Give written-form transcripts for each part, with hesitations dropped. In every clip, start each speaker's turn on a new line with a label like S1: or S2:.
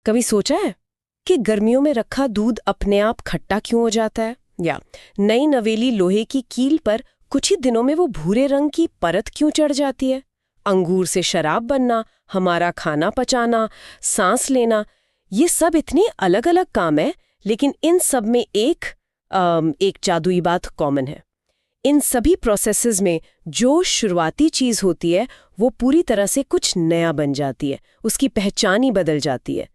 S1: कभी सोचा है कि गर्मियों में रखा दूध अपने आप खट्टा क्यों हो जाता है, या नई नवेली लोहे की कील पर कुछ ही दिनों में वो भूरे रंग की परत क्यों चढ़ जाती है? अंगूर से शराब बनना, हमारा खाना पचाना, सांस लेना, ये सब इतने अलग अलग काम है, लेकिन इन सब में एक जादुई बात कॉमन है। इन सभी प्रोसेसेस में जो शुरुआती चीज होती है वो पूरी तरह से कुछ नया बन जाती है, उसकी पहचान ही बदल जाती है।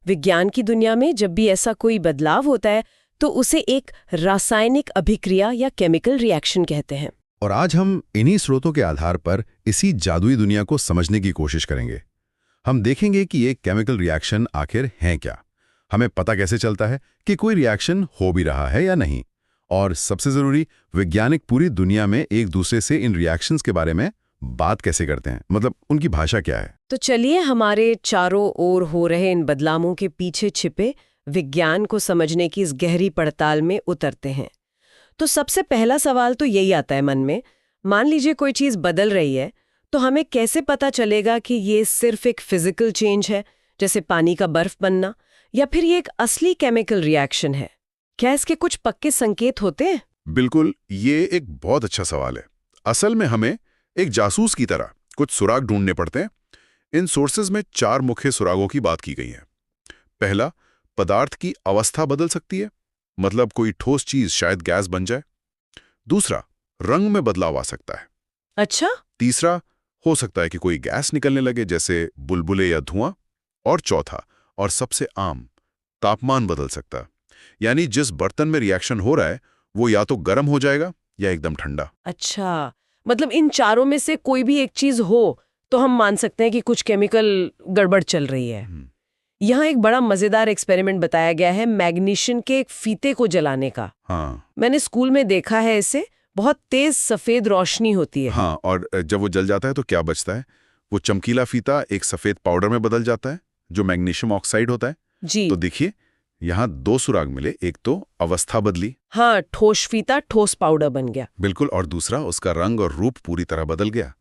S1: विज्ञान की दुनिया में जब भी ऐसा कोई बदलाव होता है तो उसे एक रासायनिक अभिक्रिया या केमिकल रिएक्शन कहते हैं।
S2: और आज हम इन्हीं स्रोतों के आधार पर इसी जादुई दुनिया को समझने की कोशिश करेंगे। हम देखेंगे कि ये केमिकल रिएक्शन आखिर हैं क्या, हमें पता कैसे चलता है कि कोई रिएक्शन हो भी रहा है या नहीं, और सबसे जरूरी, वैज्ञानिक पूरी दुनिया में एक दूसरे से इन रिएक्शंस के बारे में बात कैसे करते हैं, मतलब उनकी भाषा क्या है।
S1: तो चलिए हमारे चारों ओर हो रहे इन बदलावों के पीछे छिपे विज्ञान को समझने की इस गहरी पड़ताल में उतरते हैं। तो सबसे पहला सवाल तो यही आता है मन में, मान लीजिए कोई चीज बदल रही है, तो हमें कैसे पता चलेगा कि ये सिर्फ एक फिजिकल चेंज है, जैसे पानी का बर्फ बनना, या फिर ये एक असली केमिकल रिएक्शन है? क्या इसके कुछ पक्के संकेत होते हैं?
S3: बिल्कुल, ये एक बहुत अच्छा सवाल है। असल में हमें एक जासूस की तरह कुछ सुराग ढूंढने पड़ते हैं। इन सोर्सेज में 4 मुख्य सुरागों की बात की गई है। पहला, पदार्थ की अवस्था बदल सकती है, मतलब कोई ठोस चीज शायद गैस बन जाए। दूसरा, रंग में बदलाव आ सकता है।
S1: अच्छा।
S3: तीसरा, हो सकता है कि कोई गैस निकलने लगे जैसे बुलबुले या धुआं। और चौथा और सबसे आम, तापमान बदल सकता है, यानी जिस बर्तन में रिएक्शन हो रहा है वो या तो गर्म हो जाएगा या एकदम ठंडा।
S1: अच्छा, मतलब इन चारों में से कोई भी एक चीज हो तो हम मान सकते हैं कि कुछ केमिकल गड़बड़ चल रही है। यहाँ एक बड़ा मजेदार एक्सपेरिमेंट बताया गया है मैग्नीशियम के एक फीते को जलाने का।
S3: हाँ,
S1: मैंने स्कूल में देखा है, इससे बहुत तेज सफेद रोशनी होती है।
S3: हाँ, और जब वो जल जाता है तो क्या बचता है? वो चमकीला फीता एक सफेद पाउडर में बदल जाता है जो मैग्नीशियम ऑक्साइड होता है।
S1: जी।
S3: तो देखिए, यहाँ 2 सुराग मिले, एक तो अवस्था बदली,
S1: हाँ, ठोस फीता ठोस पाउडर बन गया।
S3: बिल्कुल, और दूसरा उसका रंग और रूप पूरी तरह बदल गया।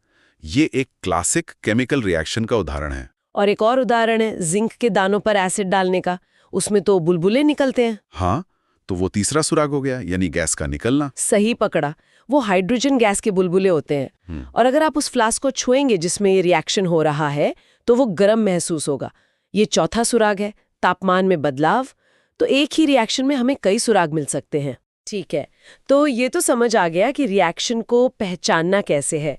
S3: ये एक क्लासिक केमिकल रिएक्शन का उदाहरण है।
S1: और एक और उदाहरण है जिंक के दानों पर एसिड डालने का, उसमें तो बुलबुले निकलते हैं।
S3: हाँ, तो वो तीसरा सुराग हो गया, यानी गैस का निकलना।
S1: सही पकड़ा, वो हाइड्रोजन गैस के बुलबुले होते हैं। और अगर आप उस फ्लास्क को छुएंगे जिसमें ये रिएक्शन हो रहा है तो वो गर्म महसूस होगा। ये चौथा सुराग है, तापमान में बदलाव। तो एक ही रिएक्शन में हमें कई सुराग मिल सकते हैं। ठीक है, तो ये तो समझ आ गया कि रिएक्शन को पहचानना कैसे है,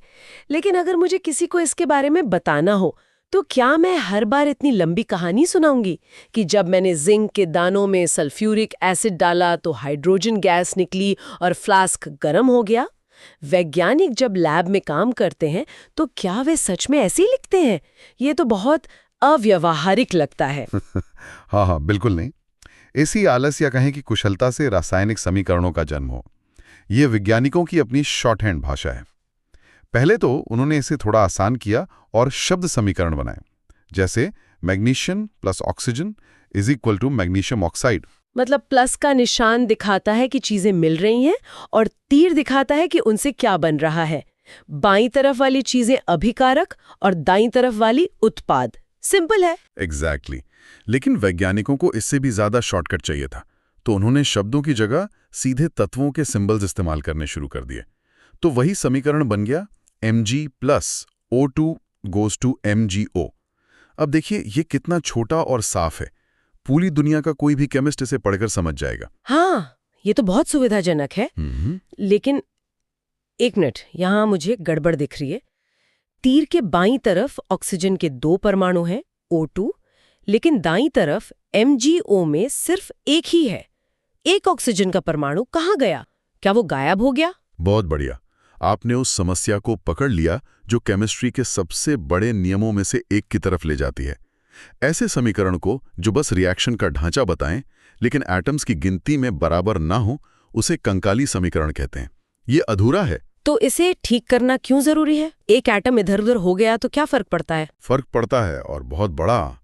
S1: लेकिन अगर मुझे किसी को इसके बारे में बताना हो तो क्या मैं हर बार इतनी लंबी कहानी सुनाऊंगी कि जब मैंने जिंक के दानों में सल्फ्यूरिक एसिड डाला तो हाइड्रोजन गैस निकली और फ्लास्क गर्म हो गया? वैज्ञानिक जब लैब में काम करते हैं तो क्या वे सच में ऐसे ही लिखते हैं? ये तो बहुत अव्यावहारिक लगता है।
S2: हाँ हाँ, बिल्कुल नहीं। इसी आलस या कहें कि कुशलता से रासायनिक समीकरणों का जन्म हो, ये वैज्ञानिकों की अपनी शॉर्ट हैंड भाषा है। पहले तो उन्होंने इसे थोड़ा आसान किया और शब्द समीकरण बनाए, जैसे magnesium plus oxygen is equal to magnesium oxide.
S1: मतलब प्लस का निशान दिखाता है कि चीजें मिल रही हैं और तीर दिखाता है कि उनसे क्या बन रहा है। बाईं तरफ वाली चीजें अभिकारक और दाईं तरफ वाली उत्पाद। सिंपल है।
S3: एग्जैक्टली। लेकिन वैज्ञानिकों को इससे भी ज्यादा शॉर्टकट चाहिए था, तो उन्होंने शब्दों की जगह सीधे तत्वों के सिंबल्स इस्तेमाल करने शुरू कर दिए। तो वही समीकरण बन गया Mg plus O2 goes to MgO। अब देखिए ये कितना छोटा और साफ है, पूरी दुनिया का कोई भी केमिस्ट इसे पढ़कर समझ जाएगा।
S1: हाँ, ये तो बहुत सुविधाजनक है। लेकिन एक मिनट, यहाँ मुझे गड़बड़ दिख रही है। तीर के बाईं तरफ ऑक्सीजन के 2 परमाणु हैं, O2, लेकिन दाईं तरफ MgO में सिर्फ एक ही है। एक ऑक्सीजन का परमाणु कहाँ गया? क्या वो गायब हो गया?
S3: बहुत बढ़िया, आपने उस समस्या को पकड़ लिया जो केमिस्ट्री के सबसे बड़े नियमों में से एक की तरफ ले जाती है। ऐसे समीकरण को जो बस रिएक्शन का ढांचा बताएं लेकिन एटम्स की गिनती में बराबर ना हो, उसे कंकाली समीकरण कहते हैं। ये अधूरा है।
S1: तो इसे ठीक करना क्यों जरूरी है? एक एटम इधर उधर हो गया तो क्या फर्क पड़ता है?
S3: फर्क पड़ता है, और बहुत बड़ा।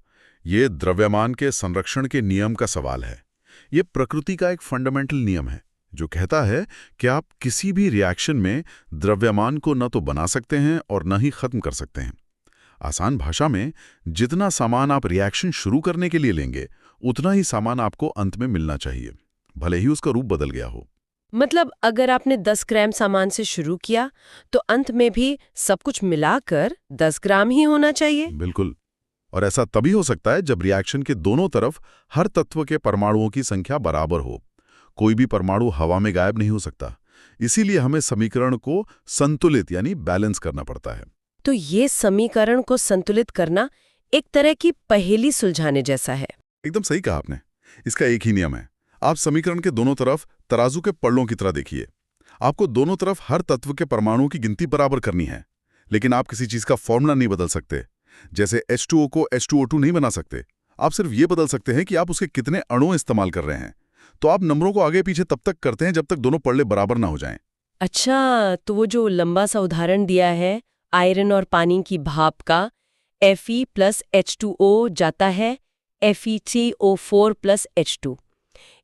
S3: ये द्रव्यमान के संरक्षण के नियम का सवाल है। ये प्रकृति का एक फंडामेंटल नियम है जो कहता है कि आप किसी भी रिएक्शन में द्रव्यमान को न तो बना सकते हैं और न ही खत्म कर सकते हैं। आसान भाषा में, जितना सामान आप रिएक्शन शुरू करने के लिए लेंगे, उतना ही सामान आपको अंत में मिलना चाहिए, भले ही उसका रूप बदल गया हो।
S1: मतलब अगर आपने 10 ग्राम सामान से शुरू किया तो अंत में भी सब कुछ मिलाकर 10 ग्राम ही होना चाहिए।
S3: बिल्कुल। और ऐसा तभी हो सकता है जब रिएक्शन के दोनों तरफ हर तत्व के परमाणुओं की संख्या बराबर हो। कोई भी परमाणु हवा में गायब नहीं हो सकता। इसीलिए हमें समीकरण को संतुलित यानी बैलेंस करना पड़ता है।
S1: तो ये समीकरण को संतुलित करना एक तरह की पहेली सुलझाने जैसा है।
S3: एकदम सही कहा आपने। इसका एक ही नियम है, आप समीकरण के दोनों तरफ तराजू के पल्लों की तरह देखिए। आपको दोनों तरफ हर तत्व के परमाणुओं की गिनती बराबर करनी है, लेकिन आप किसी चीज का फॉर्मूला नहीं बदल सकते। जैसे H2O को H2O2 नहीं बना सकते। आप सिर्फ ये बदल सकते हैं कि आप उसके कितने अणु इस्तेमाल कर रहे हैं। तो आप नंबरों को आगे पीछे तब तक करते हैं जब तक दोनों पल्ले बराबर ना हो जाएं।
S1: अच्छा, तो वो जो लंबा सा उदाहरण दिया है आयरन और पानी की भाप का, Fe प्लस H2O जाता है FeCO4 प्लस H2।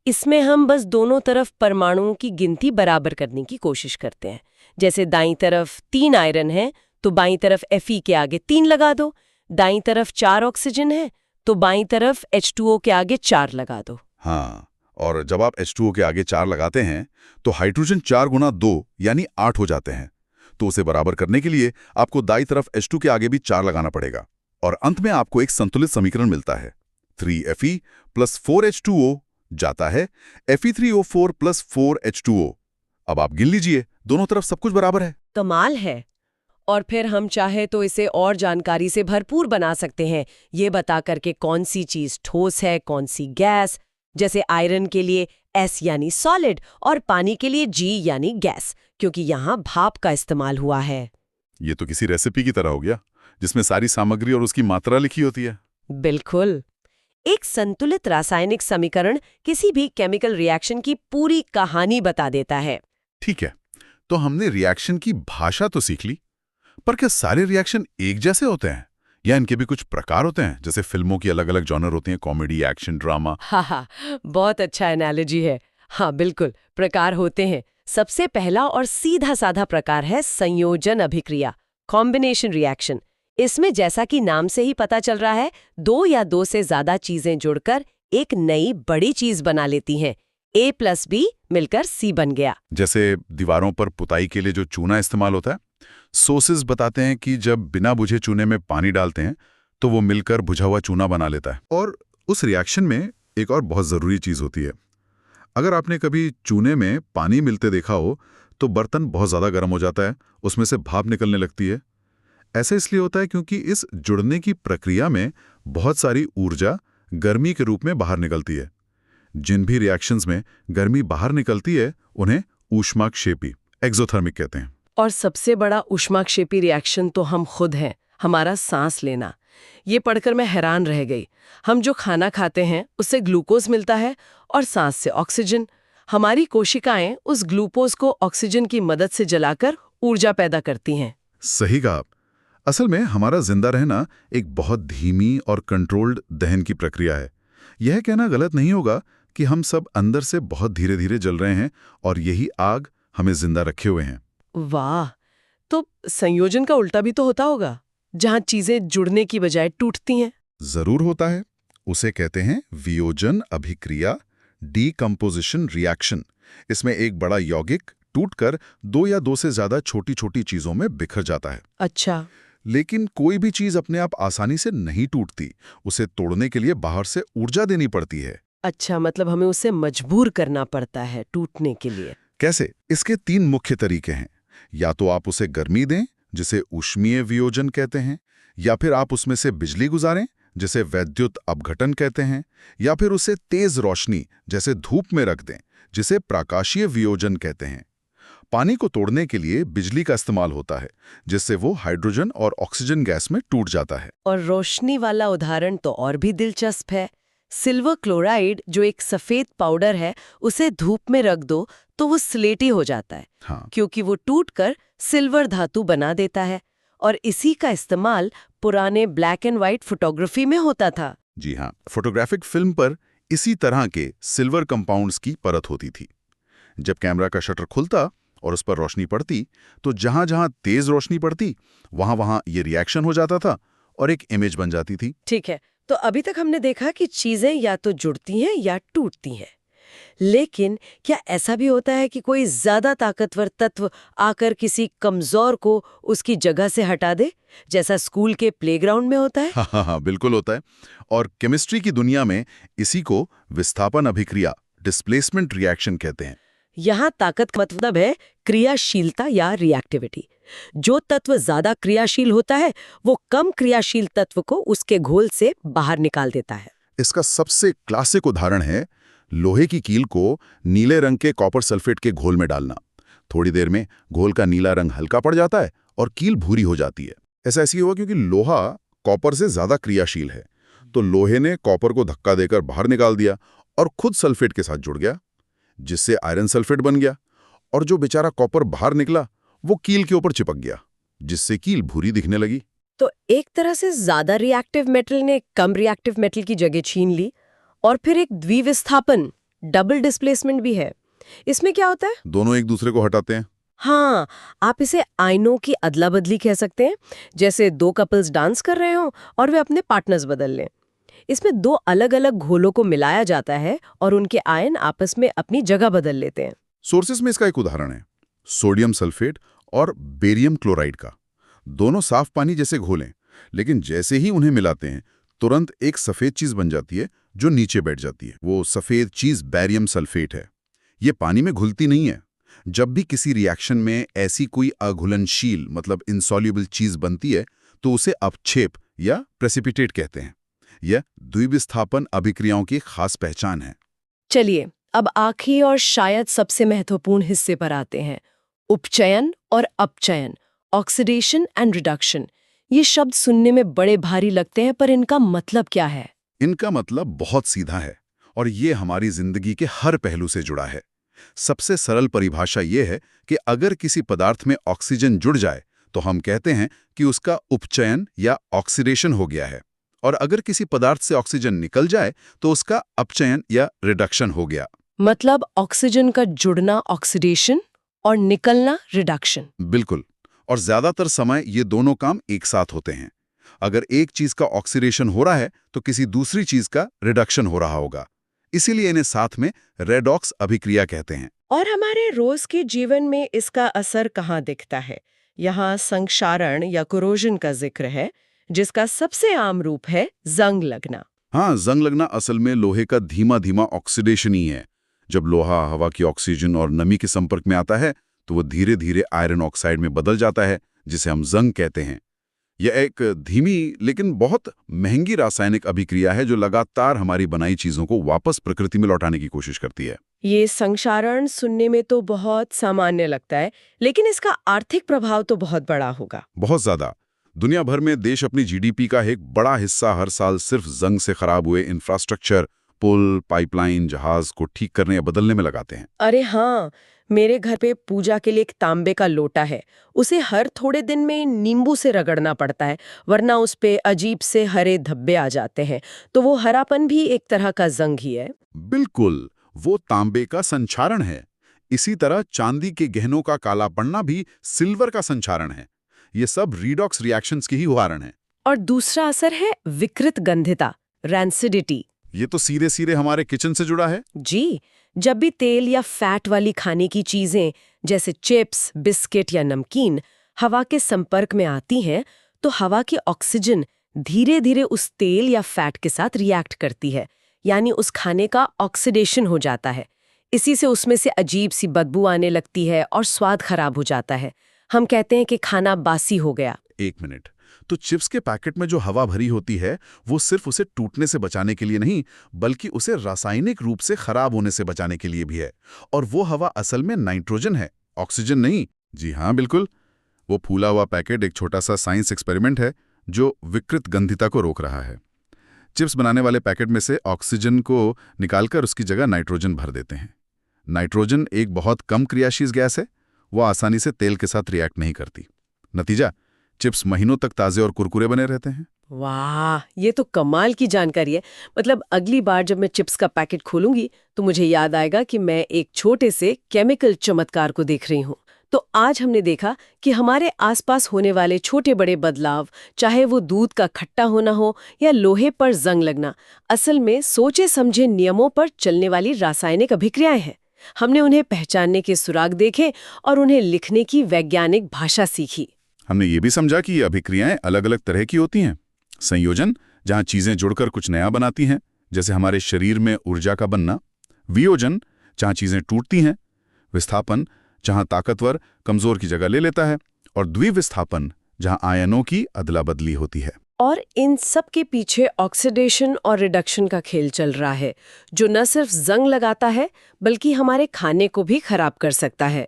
S1: इसमें हम बस दोनों तरफ परमाणुओं की गिनती बराबर करने की कोशिश करते हैं। जैसे दाईं तरफ 3 आयरन है तो बाईं तरफ Fe के आगे 3 लगा दो, दाईं तरफ 4 ऑक्सीजन है तो बाईं तरफ H2O के आगे 4 लगा दो।
S3: हाँ, और जब आप H2O के आगे 4 लगाते हैं तो हाइड्रोजन 4 गुना 2 यानी 8 हो जाते हैं। तो उसे बराबर करने के लिए आपको दाईं तरफ H2 के आगे भी 4 लगाना पड़ेगा और अंत में आपको एक संतुलित समीकरण मिलता है। 3Fe प्लस 4H2O जाता है Fe3O4 प्लस 4H2O। अब आप गिन लीजिए, दोनों तरफ सब कुछ बराबर है।
S1: कमाल है। और फिर हम चाहे तो इसे और जानकारी से भरपूर बना सकते हैं, ये बता करके कौन सी चीज ठोस है, कौन सी गैस। जैसे आयरन के लिए S यानी सॉलिड और पानी के लिए G यानी गैस, क्योंकि यहाँ भाप का इस्तेमाल हुआ है।
S3: ये तो किसी रेसिपी की तरह हो गया, जिसमें सारी सामग्री और उसकी मात्रा लिखी होती है।
S1: बिल्कुल। एक संतुलित रासायनिक समीकरण किसी भी केमिकल रिएक्शन की पूरी कहानी बता देता है।
S3: ठीक है, तो हमने रिएक्शन की भाषा तो सीख ली, पर क्या सारे रिएक्शन एक जैसे होते हैं या इनके भी कुछ प्रकार होते हैं? जैसे फिल्मों की अलग अलग जॉनर होती हैं, कॉमेडी, एक्शन, ड्रामा।
S1: हाँ, बहुत अच्छा एनालॉजी है। हाँ बिल्कुल, प्रकार होते हैं। सबसे पहला और सीधा साधा प्रकार है संयोजन अभिक्रिया, कॉम्बिनेशन रिएक्शन। इसमें जैसा कि नाम से ही पता चल रहा है, 2 या 2 से ज्यादा चीजें जुड़कर एक नई बड़ी चीज बना लेती हैं। A प्लस B मिलकर C बन गया।
S3: जैसे दीवारों पर पुताई के लिए जो चूना इस्तेमाल होता है, सोर्सेज बताते हैं कि जब बिना बुझे चूने में पानी डालते हैं तो वो मिलकर बुझा हुआ चूना बना लेता है। और उस रिएक्शन में एक और बहुत ज़रूरी चीज़ होती है। अगर आपने कभी चूने में पानी मिलते देखा हो तो बर्तन बहुत ज़्यादा गर्म हो जाता है, उसमें से भाप निकलने लगती है। ऐसा इसलिए होता है क्योंकि इस जुड़ने की प्रक्रिया में बहुत सारी ऊर्जा गर्मी के रूप में बाहर निकलती है। जिन भी रिएक्शंस में गर्मी बाहर निकलती है उन्हें ऊष्माक्षेपी, एक्सोथर्मिक कहते हैं।
S1: और सबसे बड़ा ऊष्माक्षेपी रिएक्शन तो हम खुद हैं, हमारा सांस लेना। ये पढ़कर मैं हैरान रह गई। हम जो खाना खाते हैं उससे ग्लूकोज मिलता है और सांस से ऑक्सीजन। हमारी कोशिकाएं उस ग्लूकोज को ऑक्सीजन की मदद से जलाकर ऊर्जा पैदा करती हैं।
S3: सही कहा। असल में हमारा जिंदा रहना एक बहुत धीमी और कंट्रोल्ड दहन की प्रक्रिया है। यह कहना गलत नहीं होगा कि हम सब अंदर से बहुत धीरे धीरे जल रहे हैं और यही आग हमें जिंदा रखे हुए हैं।
S1: वाह, तो संयोजन का उल्टा भी तो होता होगा, जहां चीजें जुड़ने की बजाय टूटती हैं।
S3: जरूर होता है। उसे कहते हैं वियोजन अभिक्रिया, डीकंपोजिशन रिएक्शन। इसमें एक बड़ा यौगिक टूटकर 2 या 2 से ज्यादा छोटी छोटी चीजों में बिखर जाता है।
S1: अच्छा।
S3: लेकिन कोई भी चीज अपने आप आसानी से नहीं टूटती, उसे तोड़ने के लिए बाहर से ऊर्जा देनी पड़ती है।
S1: अच्छा, मतलब हमें उसे मजबूर करना पड़ता है टूटने के लिए।
S3: कैसे? इसके 3 मुख्य तरीके हैं। या तो आप उसे गर्मी दें, जिसे ऊष्मीय वियोजन कहते हैं, या फिर आप उसमें से बिजली गुजारें, जिसे वैद्युत अपघटन कहते हैं, या फिर उसे तेज रोशनी जैसे धूप में रख दें, जिसे प्रकाशीय वियोजन कहते हैं। पानी को तोड़ने के लिए बिजली का इस्तेमाल होता है, जिससे वो हाइड्रोजन और ऑक्सीजन गैस में टूट जाता है।
S1: और रोशनी वाला उदाहरण तो और भी दिलचस्प है। सिल्वर क्लोराइड, जो एक सफेद पाउडर है, उसे धूप में रख दो तो वो स्लेटी हो जाता है।
S3: हाँ।
S1: क्योंकि वो टूटकर सिल्वर धातु बना देता है। और इसी का इस्तेमाल पुराने ब्लैक एंड व्हाइट फोटोग्राफी में होता था।
S3: जी हाँ, फोटोग्राफिक फिल्म पर इसी तरह के सिल्वर कंपाउंड्स की परत होती थी। जब कैमरा का शटर खुलता और उस पर रोशनी पड़ती तो जहां जहां तेज रोशनी पड़ती वहां वहां ये रिएक्शन हो जाता था और एक इमेज बन जाती थी।
S1: ठीक है, तो अभी तक हमने देखा कि चीजें या तो जुड़ती हैं या टूटती हैं। लेकिन क्या ऐसा भी होता है कि कोई ज्यादा ताकतवर तत्व आकर किसी कमजोर को उसकी जगह से हटा दे, जैसा स्कूल के प्लेग्राउंड में होता है?
S3: हाँ, बिल्कुल होता है। और केमिस्ट्री की दुनिया में इसी को विस्थापन अभिक्रिया, डिस्प्लेसमेंट रिएक्शन कहते हैं।
S1: यहाँ ताकत का मतलब है क्रियाशीलता या रिएक्टिविटी। जो तत्व ज्यादा क्रियाशील होता है वो कम क्रियाशील तत्व को उसके घोल से बाहर निकाल देता है।
S3: इसका सबसे क्लासिक उदाहरण है लोहे की कील को नीले रंग के कॉपर सल्फेट के घोल में डालना। थोड़ी देर में घोल का नीला रंग हल्का पड़ जाता है और कील भूरी हो जाती है। ऐसा इसलिए हुआ क्योंकि लोहा कॉपर से ज्यादा क्रियाशील है, तो लोहे ने कॉपर को धक्का देकर बाहर निकाल दिया और खुद सल्फेट के साथ जुड़ गया, जिससे आयरन सल्फेट बन गया। और जो बेचारा कॉपर बाहर निकला वो कील के ऊपर चिपक गया, जिससे कील भूरी दिखने लगी।
S1: तो एक तरह से ज्यादा रिएक्टिव मेटल ने कम रिएक्टिव मेटल की जगह छीन ली। और फिर एक द्विविस्थापन, डबल डिस्प्लेसमेंट भी है। इसमें क्या होता है?
S3: दोनों एक दूसरे को हटाते हैं।
S1: हाँ, आप इसे आयनों की अदला बदली कह सकते हैं। जैसे दो कपल्स डांस कर रहे हों और वे अपने पार्टनर्स बदल लें। इसमें दो अलग अलग घोलों को मिलाया जाता है और उनके आयन आपस में अपनी जगह बदल लेते हैं।
S3: सोर्सेस में इसका एक उदाहरण है सोडियम सल्फेट और बेरियम क्लोराइड का। दोनों साफ पानी जैसे घोल हैं, लेकिन जैसे ही उन्हें मिलाते हैं तुरंत एक सफेद चीज बन जाती है जो नीचे बैठ जाती है। वो सफेद चीज बैरियम सल्फेट है। ये पानी में घुलती नहीं है। जब भी किसी रिएक्शन में ऐसी कोई अघुलनशील मतलब इनसॉल्युबल चीज बनती है तो उसे अपक्षेप या प्रेसिपिटेट कहते हैं। यह द्विविस्थापन अभिक्रियाओं की खास पहचान है।
S1: चलिए, अब आखिरी और शायद सबसे महत्वपूर्ण हिस्से पर आते हैं, उपचयन और अपचयन, ऑक्सीडेशन एंड रिडक्शन। ये शब्द सुनने में बड़े भारी लगते हैं, पर इनका मतलब क्या है?
S3: इनका मतलब बहुत सीधा है और ये हमारी जिंदगी के हर पहलू से जुड़ा है। सबसे सरल परिभाषा ये है कि अगर किसी पदार्थ में ऑक्सीजन जुड़ जाए तो हम कहते हैं कि उसका उपचयन या ऑक्सीडेशन हो गया है, और अगर किसी पदार्थ से ऑक्सीजन निकल जाए तो उसका अपचयन या रिडक्शन हो गया।
S1: मतलब ऑक्सीजन का जुड़ना ऑक्सीडेशन और निकलना रिडक्शन।
S3: बिल्कुल, और ज्यादातर समय ये दोनों काम एक साथ होते हैं। अगर एक चीज का ऑक्सीडेशन हो रहा है तो किसी दूसरी चीज का रिडक्शन हो रहा होगा। इसीलिए इन्हें साथ में रेडॉक्स अभिक्रिया कहते हैं।
S1: और हमारे रोज के जीवन में इसका असर कहाँ दिखता है? यहाँ संक्षारण या कोरोजन का जिक्र है, जिसका सबसे आम रूप है जंग लगना।
S3: हाँ, जंग लगना असल में लोहे का धीमा धीमा ऑक्सीडेशन ही है। जब लोहा हवा की ऑक्सीजन और नमी के संपर्क में आता है तो वो धीरे धीरे आयरन ऑक्साइड में बदल जाता है, जिसे हम जंग कहते हैं। यह एक धीमी लेकिन बहुत महंगी रासायनिक अभिक्रिया है जो लगातार हमारी बनाई चीजों को वापस प्रकृति में लौटाने की कोशिश करती है।
S1: ये संक्षारण सुनने में तो बहुत सामान्य लगता है, लेकिन इसका आर्थिक प्रभाव तो बहुत बड़ा होगा।
S3: बहुत ज्यादा। दुनिया भर में देश अपनी जीडीपी का एक बड़ा हिस्सा हर साल सिर्फ जंग से खराब हुए इंफ्रास्ट्रक्चर, पुल, पाइपलाइन, जहाज को ठीक करने या बदलने में लगाते हैं।
S1: अरे हाँ, मेरे घर पे पूजा के लिए एक तांबे का लोटा है। उसे हर थोड़े दिन में नींबू से रगड़ना पड़ता है, वरना उस पे अजीब से हरे धब्बे आ जाते हैं। तो वो हरापन भी एक तरह का जंग ही है।
S3: बिल्कुल, वो तांबे का संक्षारण है। इसी तरह चांदी के गहनों का काला पड़ना भी सिल्वर का संक्षारण है। ये सब रीडॉक्स रिएक्शंस की ही उदाहरण है।
S1: और दूसरा असर है विकृत गंधिता, रैंसिडिटी।
S3: ये तो सीधे सीधे हमारे किचन से जुड़ा है।
S1: जी, जब भी तेल या फैट वाली खाने की चीजें जैसे चिप्स, बिस्किट या नमकीन हवा के संपर्क में आती हैं, तो हवा की ऑक्सीजन धीरे धीरे उस तेल या फैट के साथ रिएक्ट करती है, यानी उस खाने का ऑक्सीडेशन हो जाता है। इसी से उसमें से अजीब सी बदबू आने लगती है और स्वाद खराब हो जाता है। हम कहते हैं कि खाना बासी हो गया।
S3: एक मिनट, तो चिप्स के पैकेट में जो हवा भरी होती है वो सिर्फ उसे टूटने से बचाने के लिए नहीं, बल्कि उसे रासायनिक रूप से खराब होने से बचाने के लिए भी है। और वो हवा असल में नाइट्रोजन है, ऑक्सीजन नहीं। जी हाँ, बिल्कुल। वो फूला हुआ पैकेट एक छोटा सा साइंस एक्सपेरिमेंट है जो विकृत गंधिता को रोक रहा है। चिप्स बनाने वाले पैकेट में से ऑक्सीजन को निकालकर उसकी जगह नाइट्रोजन भर देते हैं। नाइट्रोजन एक बहुत कम क्रियाशील गैस है, वो आसानी से तेल के साथ रिएक्ट नहीं करती। नतीजा, चिप्स महीनों तक ताजे और कुरकुरे बने रहते हैं।
S1: वाह, ये तो कमाल की जानकारी है। मतलब अगली बार जब मैं चिप्स का पैकेट खोलूंगी तो मुझे याद आएगा कि मैं एक छोटे से केमिकल चमत्कार को देख रही हूँ। तो आज हमने देखा कि हमारे आसपास होने वाले छोटे बड़े बदलाव, चाहे वो दूध का खट्टा होना हो या लोहे पर जंग लगना, असल में सोचे समझे नियमों पर चलने वाली रासायनिक अभिक्रियाएं हैं। हमने उन्हें पहचानने के सुराग देखे और उन्हें लिखने की वैज्ञानिक भाषा सीखी।
S3: हमने ये भी समझा कि ये अभिक्रियाएं अलग अलग तरह की होती हैं। संयोजन, जहाँ चीजें जुड़कर कुछ नया बनाती हैं, जैसे हमारे शरीर में ऊर्जा का बनना। वियोजन, जहाँ चीजें टूटती हैं। विस्थापन, जहाँ ताकतवर कमजोर की जगह ले लेता है। और द्विविस्थापन, जहाँ आयनों की अदला बदली होती है।
S1: और इन सब के पीछे ऑक्सीडेशन और रिडक्शन का खेल चल रहा है, जो न सिर्फ जंग लगाता है बल्कि हमारे खाने को भी खराब कर सकता है।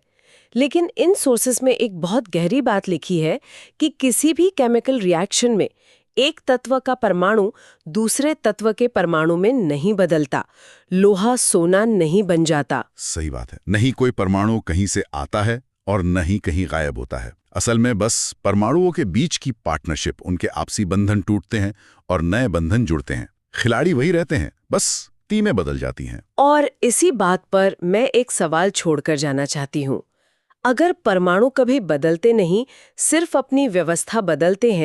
S1: लेकिन इन सोर्सेस में एक बहुत गहरी बात लिखी है कि किसी भी केमिकल रिएक्शन में एक तत्व का परमाणु दूसरे तत्व के परमाणु में नहीं बदलता, लोहा सोना नहीं बन जाता।
S3: सही बात है। नहीं कोई परमाणु कहीं से आता है और नहीं कहीं गायब होता है। असल में बस परमाणुओं के बीच की पार्टनरशिप, उनके आपसी बंधन टूटते हैं और नए बंधन जुड़ते हैं। खिलाड़ी वही रहते हैं, बस टीमें बदल जाती हैं।
S1: और इसी बात पर मैं एक सवाल छोड़कर जाना चाहती हूँ। अगर परमाणु कभी बदलते नहीं, सिर्फ अपनी व्यवस्था बदलते हैं,